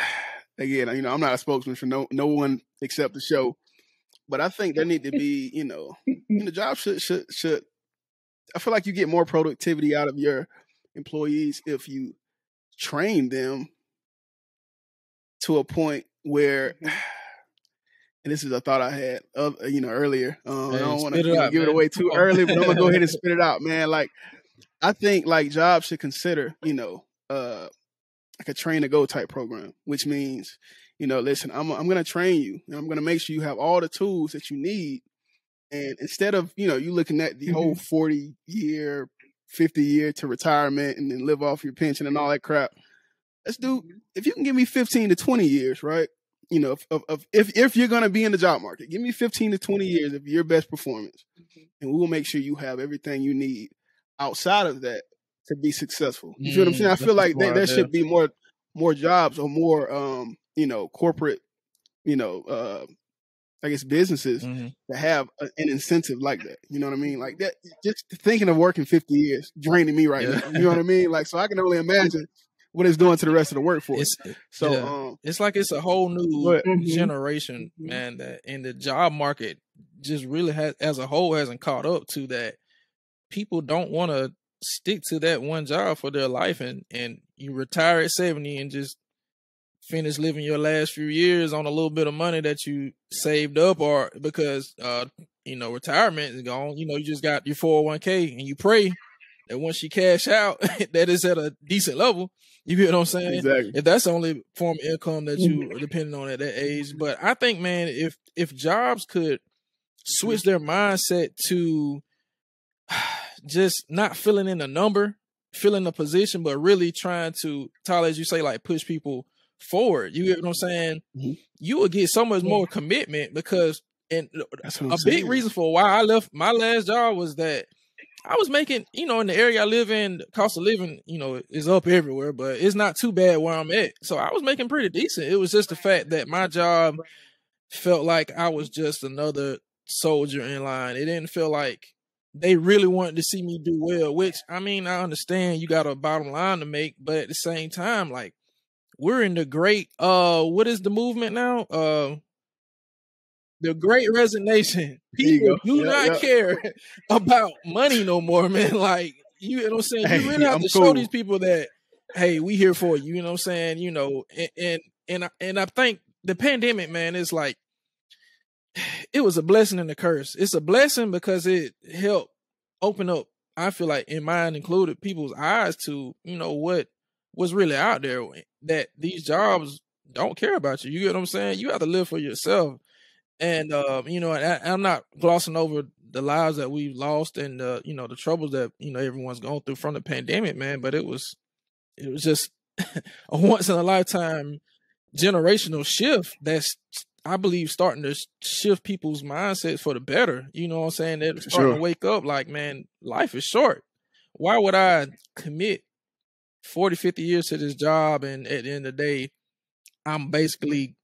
again, I'm not a spokesman for no one except the show. But I think there need to be, the job should. I feel like you get more productivity out of your employees if you train them to a point where, and this is a thought I had, earlier. I don't want to give it away too early, but I'm gonna go ahead and spit it out, man. Like, I think like jobs should consider, like a train to go type program, which means, listen, I'm going to train you, and I'm going to make sure you have all the tools that you need. And instead of, you looking at the whole 40-year, 50-year to retirement and then live off your pension and all that crap, let's do, if you can give me 15 to 20 years, right? If you're going to be in the job market, give me 15 to 20 years of your best performance, and we will make sure you have everything you need outside of that to be successful. You feel what I'm saying? I feel like there should be more jobs or more, corporate, I guess businesses that have an incentive like that. You know what I mean? Like that, just thinking of working 50 years draining me right now. You know what I mean? Like, so I can only imagine what it's doing to the rest of the workforce. It's like it's a whole new generation, man, that in the job market just really as a whole hasn't caught up to that. People don't want to stick to that one job for their life, and you retire at 70 and just finish living your last few years on a little bit of money that you saved up, or because retirement is gone. You just got your 401k and you pray that once she cash out, that is at a decent level. You get what I'm saying? Exactly. If that's the only form of income that you are depending on at that age. But I think, man, if jobs could switch their mindset to just not filling in a number, filling a position, but really trying to, Tyler, as you say, like push people forward. You get what I'm saying? You would get so much more commitment because, and a big reason for why I left my last job was that I was making, you know, in the area I live in, the cost of living, you know, is up everywhere, but it's not too bad where I'm at. So I was making pretty decent. It was just the fact that my job felt like I was just another soldier in line. It didn't feel like they really wanted to see me do well, which, I mean, I understand you got a bottom line to make, but at the same time, like, we're in the great, what is the movement now? The great resignation. People do not care about money no more, man. Like, you know what I'm saying? You really have to show these people that, hey, we here for you. You know what I'm saying? You know, and I think the pandemic, man, is like, it was a blessing and a curse. It's a blessing because it helped open up, I feel like, in mine included, people's eyes to, you know, what's really out there, that these jobs don't care about you. You get what I'm saying? You have to live for yourself. And, you know, I'm not glossing over the lives that we've lost and, you know, the troubles that, you know, everyone's gone through from the pandemic, man. But it was just a once in a lifetime generational shift that's, I believe, starting to shift people's mindsets for the better. You know what I'm saying? They're starting to wake up like, man, life is short. Why would I commit 40, 50 years to this job and at the end of the day, I'm basically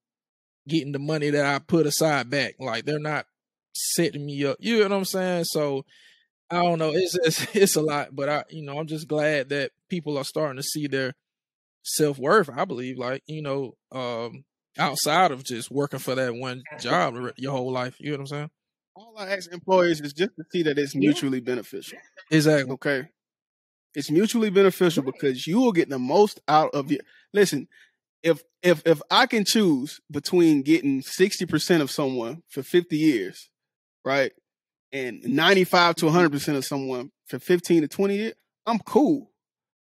getting the money that I put aside back? Like, they're not setting me up. You know what I'm saying? So I don't know. It's a lot, but I'm just glad that people are starting to see their self-worth. I believe, like, you know, outside of just working for that one job your whole life. You know what I'm saying? All I ask employers is just to see that it's mutually beneficial. Exactly. Okay. It's mutually beneficial because you will get the most out of your. Listen, if I can choose between getting 60% of someone for 50 years, right, and 95 to 100% of someone for 15 to 20 years, I'm cool.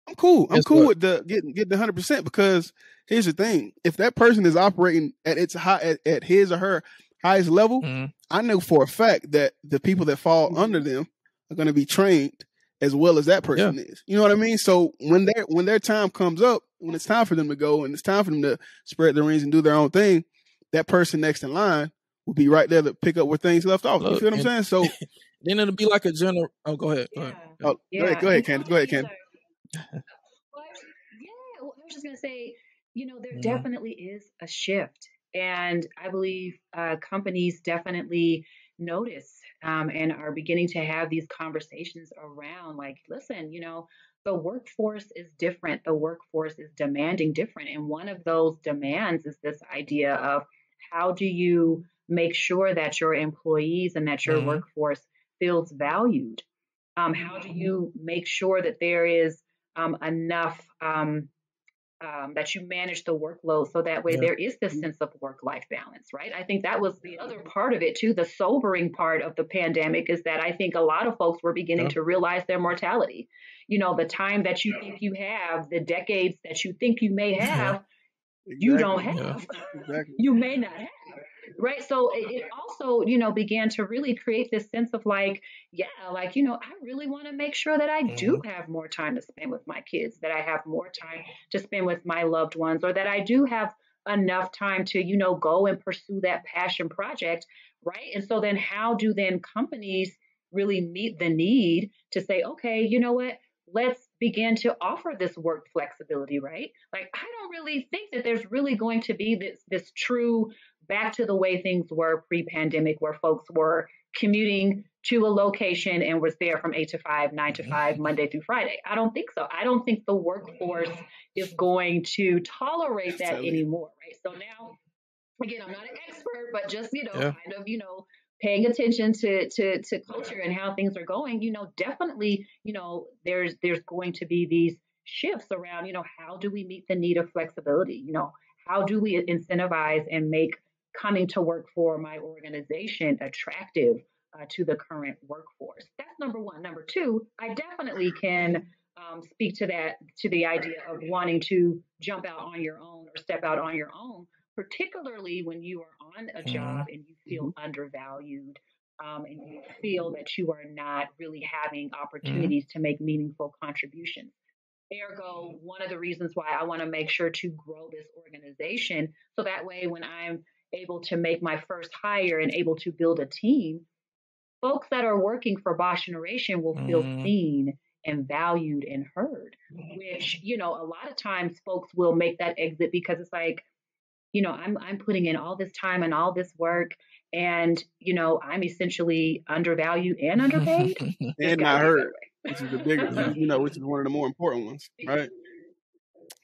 I'm cool with the getting the 100% because here's the thing: if that person is operating at its high at his or her highest level, I know for a fact that the people that fall under them are going to be trained as well as that person is. You know what I mean? So when their time comes up, when it's time for them to go and it's time for them to spread their wings and do their own thing, that person next in line will be right there to pick up where things left off. Look, you feel what I'm saying? So then it'll be like a general. Oh, go ahead. Go ahead, Candice. Well, I was just going to say, you know, there definitely is a shift. And I believe companies definitely notice and are beginning to have these conversations around, like, listen, you know, the workforce is different. The workforce is demanding different. And one of those demands is this idea of how do you make sure that your employees and that your workforce feels valued? How do you make sure that there is enough that you manage the workload so that way there is this sense of work-life balance, right? I think that was the other part of it too. The sobering part of the pandemic is that I think a lot of folks were beginning to realize their mortality. You know, the time that you think you have, the decades that you think you may have, you don't have. You may not have. Right. So it also, you know, began to really create this sense of like, like, you know, I really want to make sure that I do have more time to spend with my kids, that I have more time to spend with my loved ones, or that I do have enough time to, you know, go and pursue that passion project. Right. And so then how do then companies really meet the need to say, okay, you know what? Let's begin to offer this work flexibility, right? Like, I don't really think that there's really going to be this true back to the way things were pre-pandemic, where folks were commuting to a location and was there from 8 to 5, 9 to 5, Monday through Friday. I don't think so. I don't think the workforce is going to tolerate that anymore, right? So now, again, I'm not an expert, but just, you know, kind of, you know, paying attention to culture and how things are going, you know, definitely, you know, there's going to be these shifts around, you know, how do we meet the need of flexibility? You know, how do we incentivize and make coming to work for my organization attractive to the current workforce. That's number one. Number two, I definitely can speak to that, to the idea of wanting to jump out on your own or step out on your own, particularly when you are on a job and you feel undervalued, and you feel that you are not really having opportunities to make meaningful contributions. Ergo, one of the reasons why I want to make sure to grow this organization, so that way when I'm able to make my first hire and able to build a team, folks that are working for Bosch Generation will feel seen and valued and heard, which, you know, a lot of times folks will make that exit because it's like, you know, I'm putting in all this time and all this work, and, you know, I'm essentially undervalued and underpaid. And not heard, which is the bigger, you know, which is one of the more important ones, right?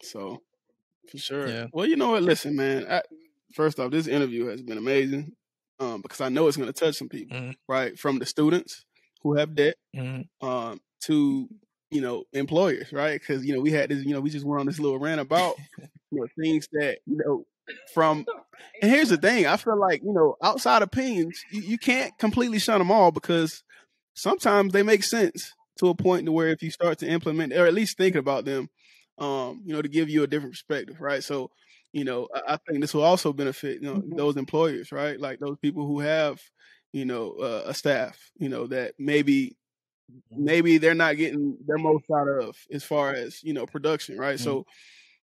So, for sure. Yeah. Well, you know what? Listen, man, first off, this interview has been amazing, because I know it's going to touch some people, right? From the students who have debt to, you know, employers, right? Because, you know, we had this, you know, we just went on this little rant about, you know, things that, you know, and here's the thing, I feel like, you know, outside opinions, you can't completely shun them all, because sometimes they make sense to a point to where if you start to implement, or at least thinking about them, you know, to give you a different perspective, right? So, you know, I think this will also benefit, you know, those employers, right? Like those people who have, you know, a staff, you know, that maybe they're not getting their most out of as far as, you know, production, right? So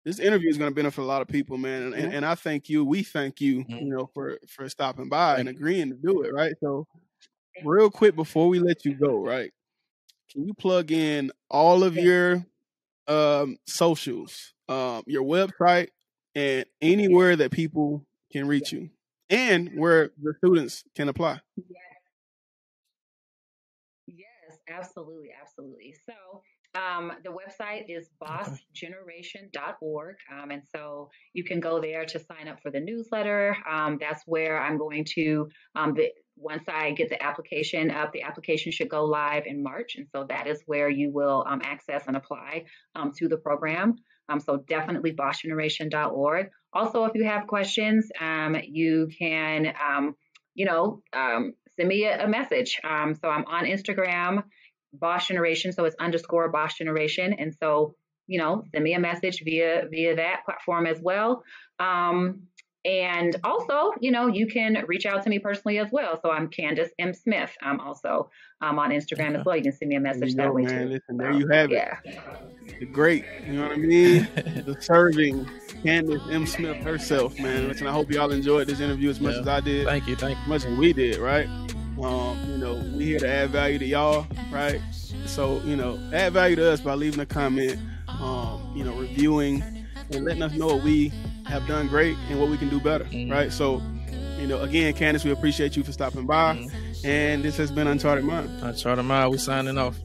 this interview is going to benefit a lot of people, man. And I thank you. We thank you, you know, for stopping by and agreeing to do it, right? So real quick before we let you go, right? Can you plug in all of your socials, your website, and anywhere that people can reach you, and where the students can apply? Yes, absolutely. So the website is bossgeneration.org. And so you can go there to sign up for the newsletter. That's where I'm going to, once I get the application up, the application should go live in March. And so that is where you will access and apply to the program. So definitely bossgeneration.org. Also, if you have questions, you can, send me a message. So I'm on Instagram, Bosch Generation. So it's _ Bosch Generation. And so, you know, send me a message via that platform as well. And also, you know, you can reach out to me personally as well. So I'm Candice M. Smith. I'm also on Instagram as well. You can send me a message that way too. Listen, there you have it. The great, you know what I mean? The serving Candice M. Smith herself, man. Listen, I hope y'all enjoyed this interview as much as I did. Thank you. As much as we did, right? You know, we here to add value to y'all, right? So, you know, add value to us by leaving a comment, you know, reviewing and letting us know what we have done great and what we can do better, right? So, you know, again, Candice, we appreciate you for stopping by. And this has been Uncharted Mind. Uncharted Mind, we signing off.